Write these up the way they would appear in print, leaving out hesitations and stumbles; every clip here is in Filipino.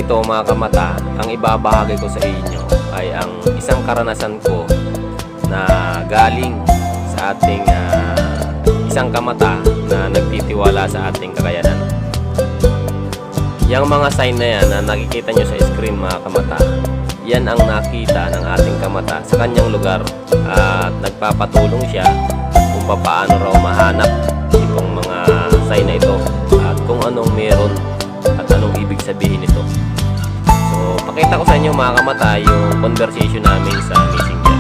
ito mga kamata, ang ibabahagi ko sa inyo ay ang isang karanasan ko na galing sa ating isang kamata na nagtitiwala sa ating kakayanan. Yang mga sign na yan na nakikita nyo sa screen mga kamata, yan ang nakita ng ating kamata sa kanyang lugar at nagpapatulong siya kung paano raw mahanap itong mga sign na ito at kung anong meron at anong ibig sabihin nito. So, pakita ko sa inyo mga kamata yung conversation namin sa Messenger.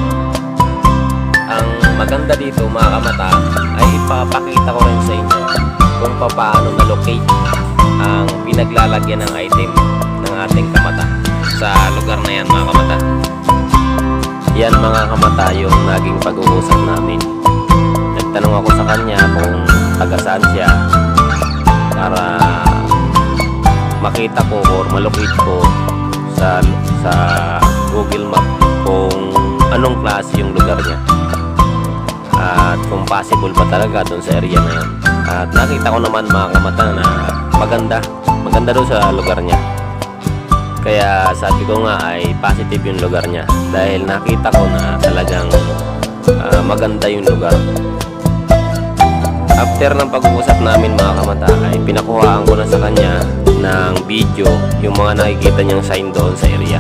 Ang maganda dito mga kamata ay ipapakita ko rin sa inyo kung paano na-locate ang pinaglalagyan ng item ng ating kamata sa lugar na yan mga kamata. Yan mga kamata yung naging pag-uusap namin. Nagtanong ako sa kanya kung taga saan siya para makita ko or malocate ko sa Google Map kung anong klase yung lugar niya at kung possible ba talaga doon sa area na yun. At nakita ko naman mga kamata na maganda doon sa lugar niya. Kaya sabi ko nga ay positive yung lugar niya dahil nakita ko na talagang maganda yung lugar. After ng pag-uusap namin mga kamata ay pinakuhaan ko na sa kanya ng video yung mga nakikita niyang sign doon sa area.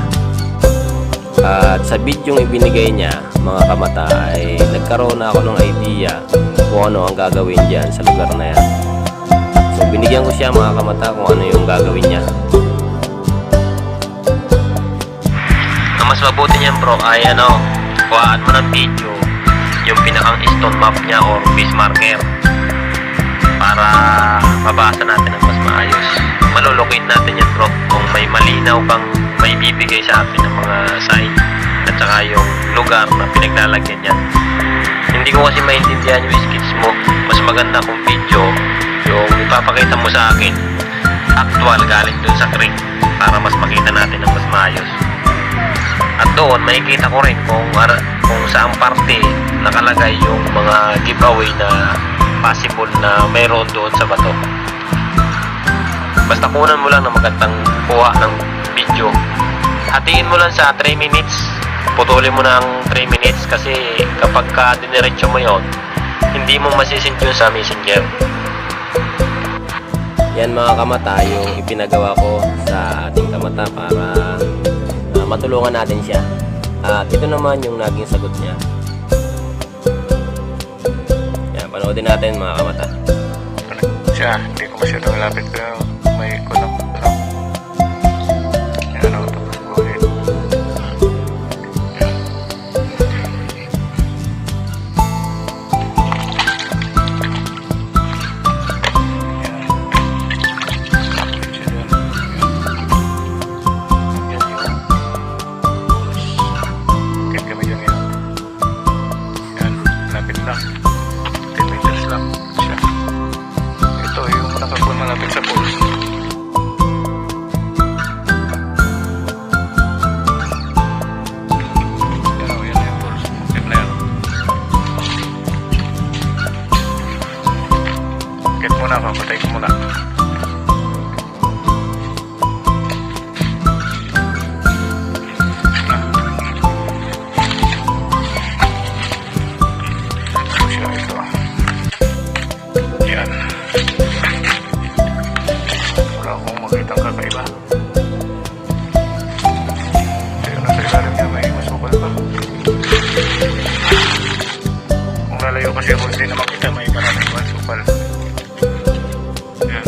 At sa video yung ibinigay niya mga kamata ay nagkaroon na ako ng idea kung ano ang gagawin dyan sa lugar na yan. So binigyan ko siya mga kamata kung ano yung gagawin niya. Ang mas mabuti niyan bro ay kuhaan mo ng video yung pinakang stone map niya or base marker para mabasa natin ang mas maayos. Malolocate natin yan bro kung may malinaw kang may bibigay sa atin ng mga sign at saka yung lugar na pinaglalagyan yan. Hindi ko kasi maintindihan yung skits mo. Mas maganda kung video yung ipapakita mo sa akin actual galing dun sa creek para mas makita natin ang mas maayos. At doon makikita ko rin kung saan parte nakalagay yung mga giveaway na possible na mayroon doon sa bato. Basta kunan mo lang ng magandang kuha ng video. Hatiin mo lang sa 3 minutes. Putulin mo ng 3 minutes kasi kapag diniretso mo yon, hindi mo masisend yun sa Messenger. Yan mga kamata yung ipinagawa ko sa ating kamata para matulungan natin siya. At ito naman yung naging sagot niya. Yan, panoodin natin mga kamata. Siya, hindi ko masyadong malapit pero may kulang. Yan o, tapos buhin. Yan. Yan. Lapit siya doon. Yan yun. Bakit kami dyan yan? Yan, lapit lang. 10 meters lang siya. Ito yung nakapun malapit sa post. Yan o, yan yung post. Yan na yan. Get muna, papatay ko muna. Ito siya, ito. Yan. Wala akong makita ang kakaiba. Pero nasa ilalim niya may masukal pa. Kung lalayo kasi ako hindi na makita may maraming masukal. Yan.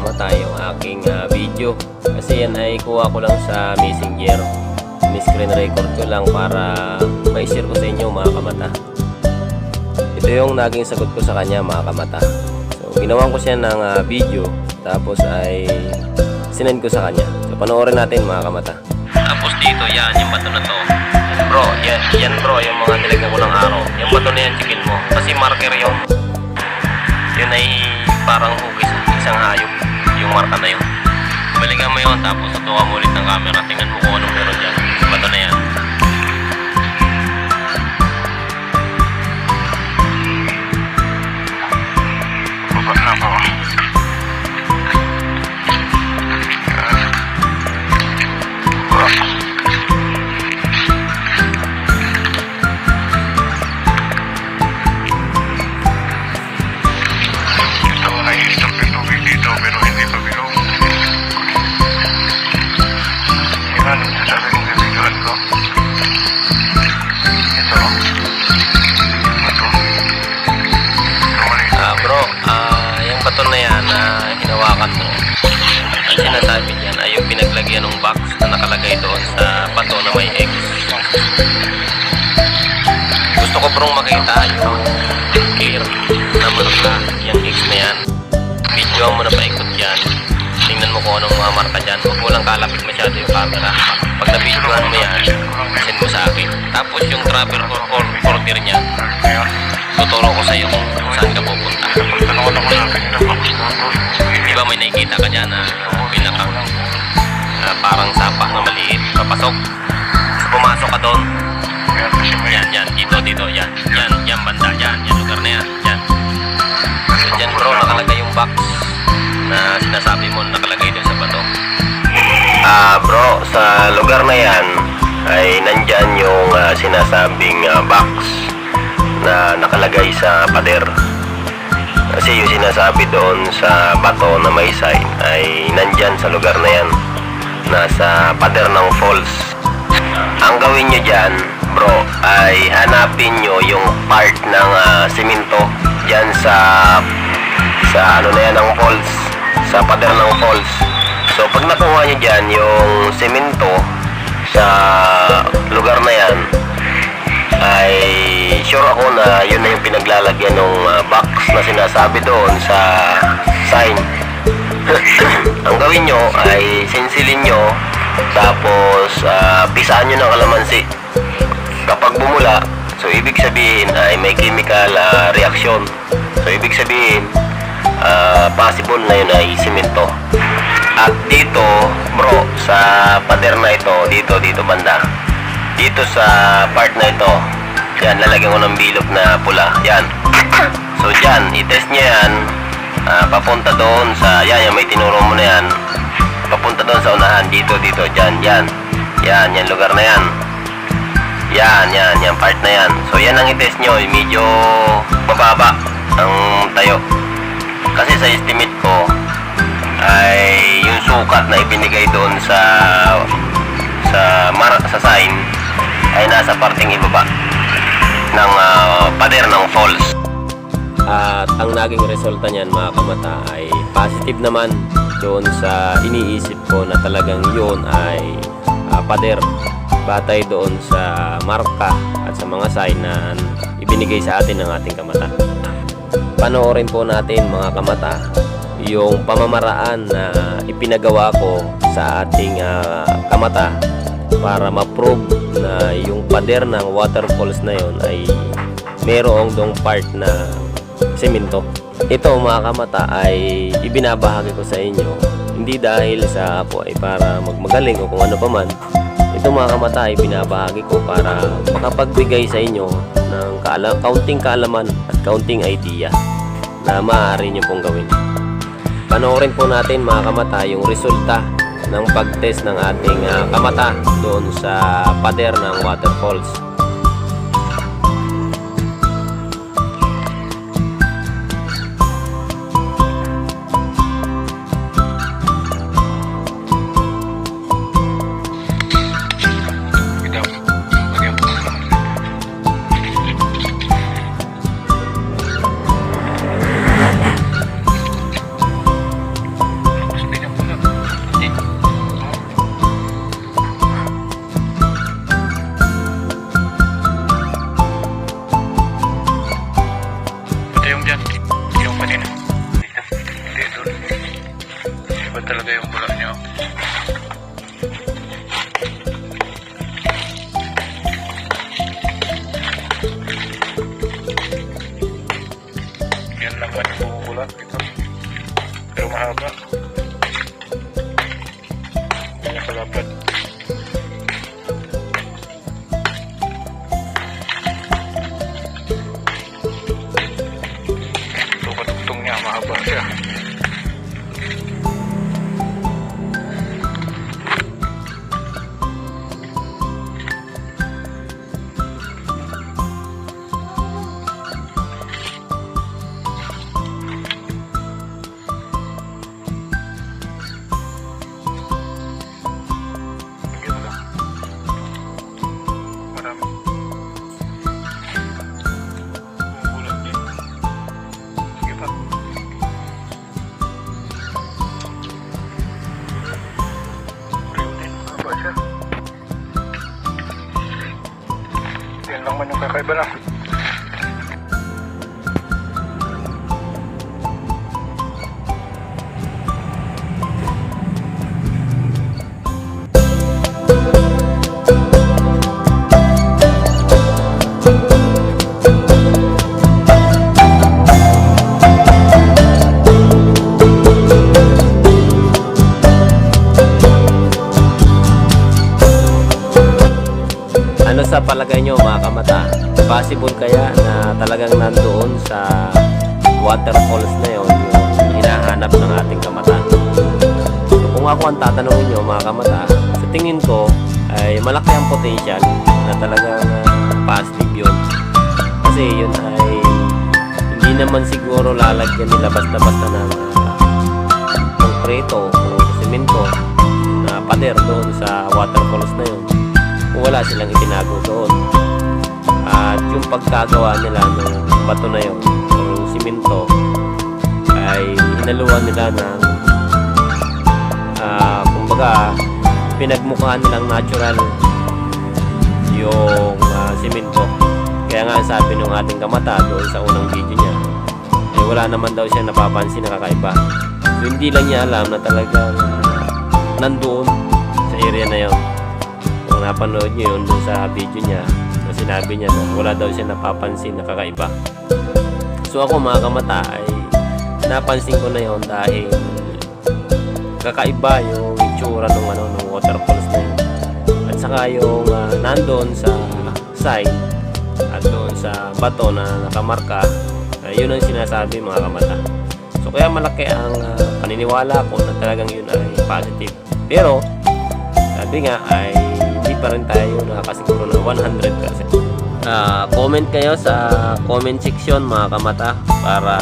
kamata yung aking video. Kasi yan ay kuha ko lang sa Messenger. Screen record ko lang para ma-share ko sa inyo mga kamata. Ito yung naging sagot ko sa kanya mga kamata. So ginawan ko siya ng video, tapos ay sinend ko sa kanya. So panoorin natin mga kamata. Tapos dito yan yung bato na to. Bro, yan bro, yung mga nilagyan ko ng araw. Yung bato na yan, chicken mo. Kasi marker yun. Yun ay parang hugis isang hayop. Yung marka na yun. Balikan mo yun, tapos tutukan mo ulit ng camera. Tingnan mo kung anong meron dyan. Yung bato na yan. Baba na po. Yung bato na yan na hinawakan mo, ang sinasabi niyan ay yung pinaglagyan ng box na nakalagay doon sa bato na may X. Gusto ko brong makita yung clear na marka yung X na yan. Video mo na paikot yan. Tingnan mo kung anong mga marka dyan. Huwag mo lang kalapit masyado yung camera. Pag na-videoan mo yan, send mo sa akin. Tapos yung travel order niya, tuturo ko sa iyo kung saan ka pupunta. Di ba may nakikita ka dyan na pinaka parang sapa na maliit, papasok. So, pumasok ka doon. Yan, dito, yan banda, yan lugar na yan, yan. So, dyan bro, nakalagay yung box na sinasabi mo, nakalagay doon sa bato. Bro, sa lugar na yan ay nandyan yung sinasabing box na nakalagay sa pader. Kasi yung sinasabi doon sa bato na may sign ay nandyan sa lugar na yan, nasa pader ng falls. Ang gawin nyo dyan bro ay hanapin nyo yung part ng simento dyan sa ano na yan ng falls, sa pader ng falls. So pag nakuha nyo dyan yung simento sa lugar na yan, ay sure ako na yun na yung pinaglalagyan ng box na sinasabi doon sa sign. Ang gawin nyo ay sinsilin nyo, tapos pisaan nyo ng kalamansi. Kapag bumula, so ibig sabihin ay may chemical reaction. So ibig sabihin possible na yun ay simento. At dito bro, sa pader na ito, dito banda, dito sa part na ito, yan, lalagyan ko ng bilog na pula. Yan. So dyan, i-test nyo yan. Papunta doon sa, yan, may tinuro mo na yan. Papunta doon sa unahan. Dito, dyan, yan. Yan lugar na yan. Yan, part na yan. So yan ang i-test nyo. Medyo mababa ang tayo. Kasi sa estimate ko, ay yung sukat na ibinigay doon sa sign ay nasa parting ibaba ng pader ng falls. At ang naging resulta niyan mga kamata ay positive naman doon sa iniisip ko na talagang yun ay pader, batay doon sa marka at sa mga sign na ibinigay sa atin ng ating kamata. Panoorin po natin mga kamata yung pamamaraan na ipinagawa ko sa ating kamata para ma-prove na yung pader ng waterfalls na yon ay merong dong part na semento. Ito mga kamata ay ibinabahagi ko sa inyo hindi dahil sa ako ay para magmagaling o kung ano pa man. Ito mga kamata ay binabahagi ko para makapagbigay sa inyo ng kaunting kaalaman at kaunting idea na maaari nyo pong gawin. Panoorin po natin mga kamata yung resulta ng pag-test ng ating kamata doon sa pader ng waterfalls. Iba talaga yung bula niyo. Yan lang man yung bumubula ito. Pero mahaba. Yan yung kalapad. Ito katugtong niya, mahaba siya. Ganyan lang. Marami. Bumubulat din. Sige pa. Pareho din. Mahaba siya. Yan lang man yung kakaiba na. Ano sa palagay nyo mga kamata? Possible kaya na talagang nandoon sa waterfalls na yon yung hinahanap ng ating kamata? So, kung ako ang tatanungin nyo mga kamata, sa tingin ko ay malaki ang potential na talagang positive yun. Kasi yun ay hindi naman siguro lalagyan nila basta-basta ng konkreto o semento na pader doon sa waterfalls na yun. Wala silang itinago doon. At yung pagkagawa nila ng bato na yun o yung simento ay hinaluan nila ng kumbaga pinagmukhaan nilang natural yung simento. Kaya nga sabi ng ating kamata doon sa unang video niya ay wala naman daw siya napapansin na kakaiba. So hindi lang niya alam na talagang nandoon sa area na yun. Kung napanood nyo yun dun sa video niya na sinabi niya na wala daw siya napapansin na kakaiba. So ako mga kamata ay napansin ko na yun dahil kakaiba yung itsura ng waterfalls na yun. At saka yung nandun sa side at doon sa bato na nakamarka, yun ang sinasabi mga kamata. So kaya malaki ang paniniwala ko na talagang yun ay positive. Pero sabi nga ay hindi pa rin tayo nakakasiguro na 100%. Comment kayo sa comment section mga kamata para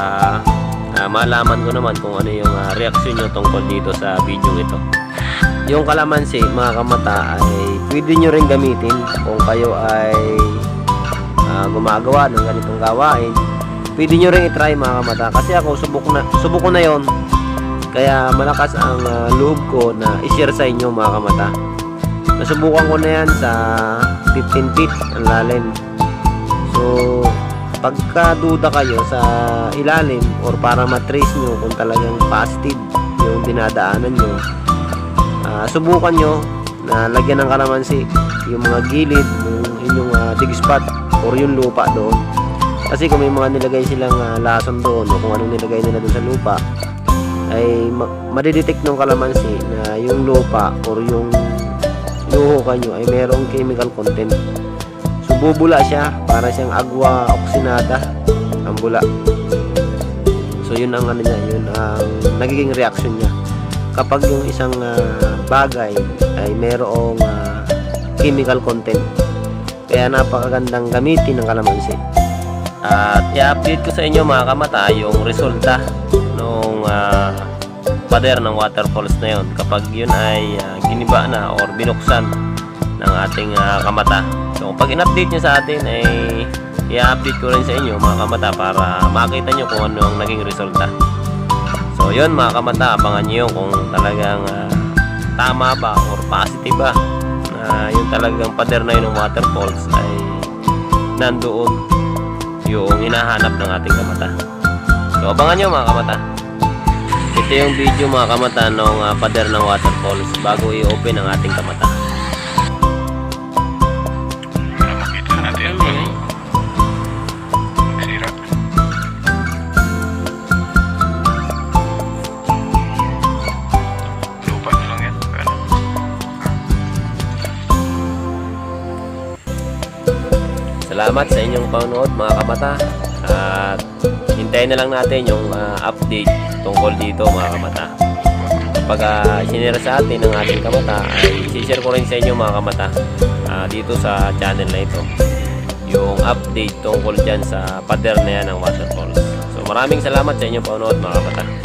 malaman ko naman kung ano yung reaksyon nyo tungkol dito sa video ito. Yung kalamansi mga kamata ay pwede nyo rin gamitin kung kayo ay gumagawa ng ganitong gawain. Pwede nyo rin itry mga kamata kasi ako subok ko na yon. Kaya malakas ang loob ko na i-share sa inyo mga kamata. Nasubukan ko na yan sa 15 feet ang lalim. So pagka duda kayo sa ilalim or para matrace nyo kung talagang positive yung dinadaanan nyo, subukan nyo na lagyan ng kalamansi yung mga gilid ng inyong dig spot or yung lupa doon. Kasi kung may mga nilagay silang lason doon o kung anong nilagay nila doon sa lupa, ay madidetect ng kalamansi na yung lupa or yung luhukan nyo ay merong chemical content. So bubula siya, para siyang agwa oksinada ang bula. So yun ang ano niya, yun ang nagiging reaction niya kapag yung isang bagay ay merong chemical content. Kaya napakagandang gamitin ng kalamansi. At i-update ko sa inyo mga kamata yung resulta nung pader ng waterfalls na yun kapag yun ay giniba na or binuksan ng ating kamata. So pag in-update nyo sa atin ay i-update ko rin sa inyo mga kamata para makita nyo kung ano ang naging resulta. So yun mga kamata, abangan nyo kung talagang tama ba or positive ba na yung talagang pader na yun ng waterfalls ay nandoon yung hinahanap ng ating kamata. So abangan nyo mga kamata. Ito yung video mga kamata ng pader ng waterfalls bago i-open ang ating kamata. Para makita natin bago magsira. Lupa na lang yan. Ano? Salamat sa inyong panonood mga kamata. At hintayin na lang natin yung update tungkol dito mga kamata. Kapag sinira sa atin ng ating kamata, ay share ko rin sa inyo mga kamata dito sa channel na ito yung update tungkol dyan sa pader na yan ng waterfalls. So maraming salamat sa inyong panonood mga kamata.